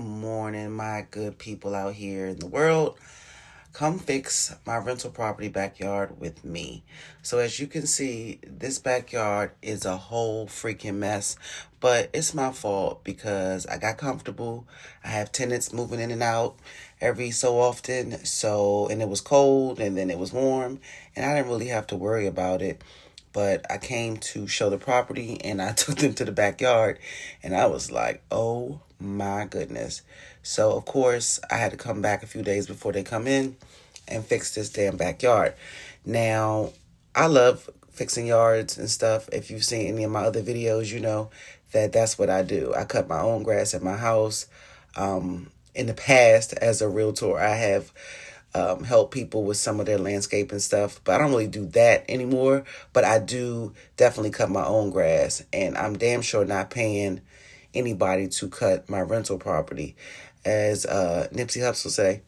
morning, my good people out here in the world. Come fix my rental property backyard with me. So as you can see, this backyard is a whole freaking mess, but it's my fault because I got comfortable. I have tenants moving in and out every so often. And it was cold and then it was warm and I didn't really have to worry about it. But I came to show the property and I took them to the backyard and I was like, oh my goodness. So, of course, I had to come back a few days before they come in and fix this damn backyard. Now, I love fixing yards and stuff. If you've seen any of my other videos, you know that that's what I do. I cut my own grass at my house. In the past, as a realtor, I have help people with some of their landscape and stuff, but I don't really do that anymore. But I do definitely cut my own grass, and I'm damn sure not paying anybody to cut my rental property. As Nipsey Hussle say,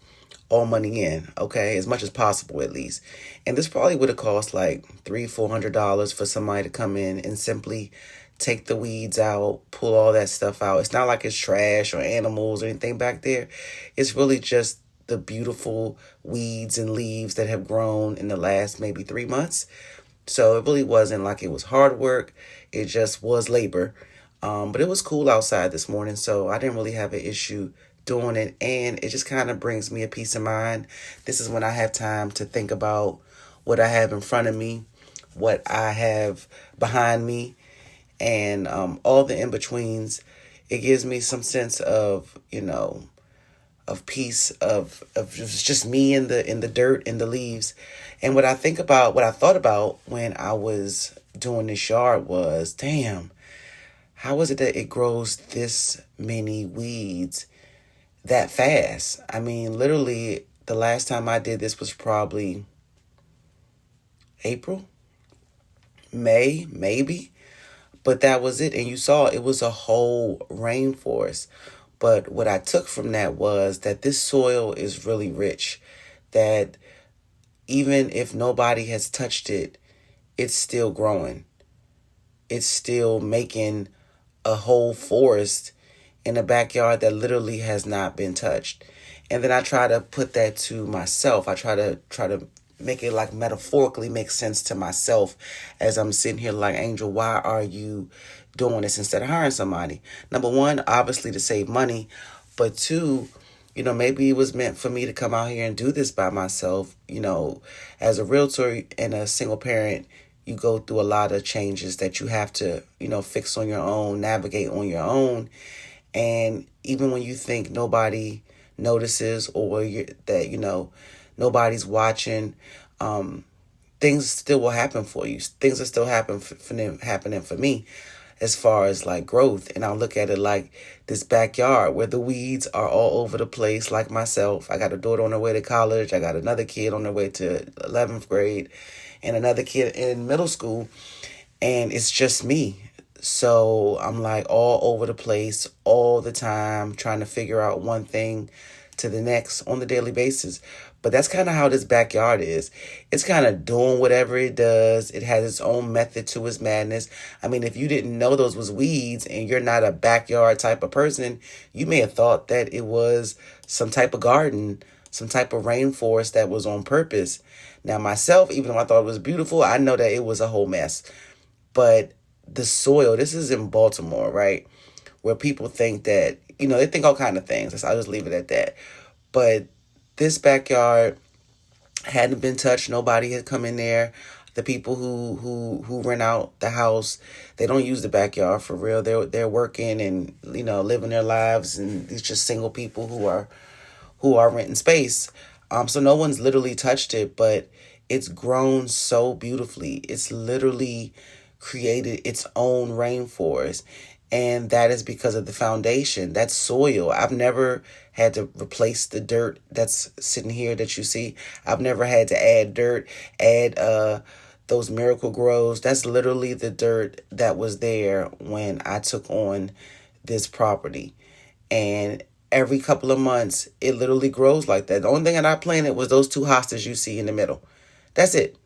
all money in, okay, as much as possible at least. And this probably would have cost like $300-400 for somebody to come in and simply take the weeds out, pull all that stuff out. It's not like it's trash or animals or anything back there. It's really just the beautiful weeds and leaves that have grown in the last maybe 3 months. So it really wasn't like it was hard work. It just was labor. But it was cool outside this morning, so I didn't really have an issue doing it. And it just kind of brings me a peace of mind. This is when I have time to think about what I have in front of me, what I have behind me, and all the in-betweens. It gives me some sense of, of peace, of just me in the dirt, in the leaves. And what I thought about when I was doing this yard was, damn, how is it that it grows this many weeds that fast? I mean, literally, the last time I did this was probably April, May, maybe. But that was it. And you saw it was a whole rainforest. But what I took from that was that this soil is really rich, that even if nobody has touched it, it's still growing. It's still making a whole forest in a backyard that literally has not been touched. And then I try to put that to myself. I try to make it like metaphorically make sense to myself as I'm sitting here like, Angel, why are you doing this instead of hiring somebody? Number one, obviously to save money, but two, maybe it was meant for me to come out here and do this by myself. As a realtor and a single parent, you go through a lot of changes that you have to, fix on your own, navigate on your own. And even when you think nobody notices or nobody's watching, things still will happen for you. Things are still happening for me as far as like growth. And I'll look at it like this backyard where the weeds are all over the place, like myself. I got a daughter on her way to college. I got another kid on their way to 11th grade and another kid in middle school. And it's just me. So I'm like all over the place all the time, trying to figure out one thing to the next on the daily basis. But that's kind of how this backyard is. It's kind of doing whatever it does. It has its own method to its madness. I mean, if you didn't know those was weeds and you're not a backyard type of person, you may have thought that it was some type of garden, some type of rainforest that was on purpose. Now, myself, even though I thought it was beautiful, I know that it was a whole mess. But the soil, this is in Baltimore, right? Where people think that, they think all kind of things. I'll just leave it at that. But this backyard hadn't been touched. Nobody had come in there. The people who rent out the house, they don't use the backyard for real. They're working and, living their lives, and it's just single people who are renting space. So no one's literally touched it, but it's grown so beautifully. It's literally created its own rainforest. And that is because of the foundation. That's soil. I've never had to replace the dirt that's sitting here that you see. I've never had to add dirt, add those Miracle-Gros. That's literally the dirt that was there when I took on this property. And every couple of months, it literally grows like that. The only thing that I planted was those 2 hostas you see in the middle. That's it.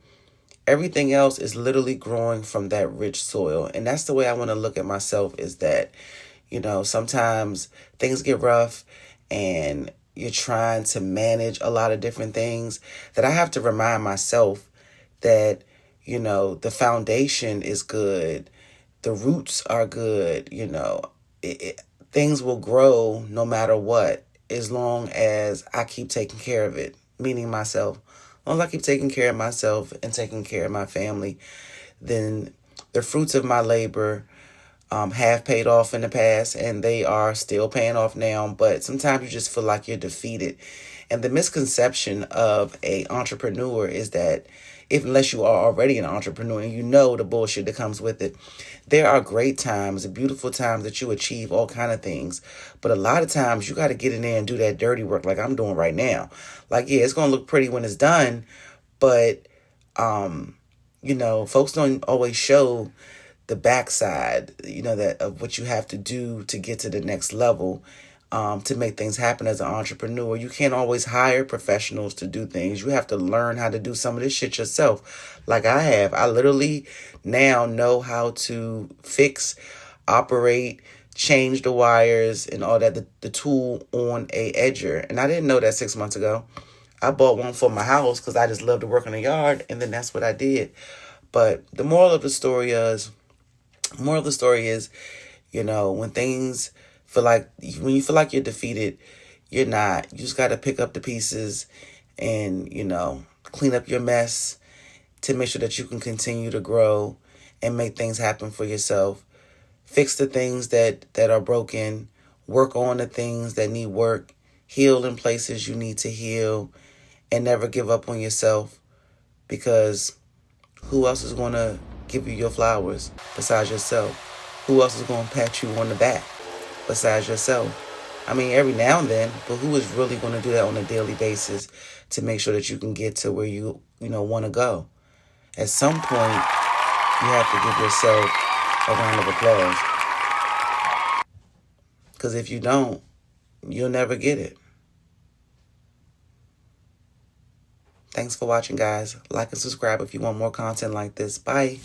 Everything else is literally growing from that rich soil. And that's the way I want to look at myself, is that, Sometimes things get rough and you're trying to manage a lot of different things, that I have to remind myself that, the foundation is good. The roots are good. Things will grow no matter what, as long as I keep taking care of it, meaning myself. As long as I keep taking care of myself and taking care of my family, then the fruits of my labor have paid off in the past, and they are still paying off now. But sometimes you just feel like you're defeated. And the misconception of a entrepreneur is that, unless you are already an entrepreneur and you know the bullshit that comes with it, there are great times, beautiful times that you achieve all kind of things. But a lot of times you got to get in there and do that dirty work like I'm doing right now. Like, yeah, it's going to look pretty when it's done, but, folks don't always show the backside, that of what you have to do to get to the next level, to make things happen as an entrepreneur. You can't always hire professionals to do things. You have to learn how to do some of this shit yourself. Like I have. I literally now know how to fix, operate, change the wires and all that, the tool on a edger. And I didn't know that 6 months ago. I bought one for my house because I just love to work in the yard, and then that's what I did. But the moral of the story is, when things when you feel like you're defeated, you're not. You just got to pick up the pieces and, clean up your mess to make sure that you can continue to grow and make things happen for yourself. Fix the things that are broken. Work on the things that need work. Heal in places you need to heal. And never give up on yourself, because who else is going to give you your flowers besides yourself? Who else is going to pat you on the back besides yourself? I mean, every now and then, but who is really going to do that on a daily basis to make sure that you can get to where you want to go? At some point, you have to give yourself a round of applause. Because if you don't, you'll never get it. Thanks for watching, guys. Like and subscribe if you want more content like this. Bye.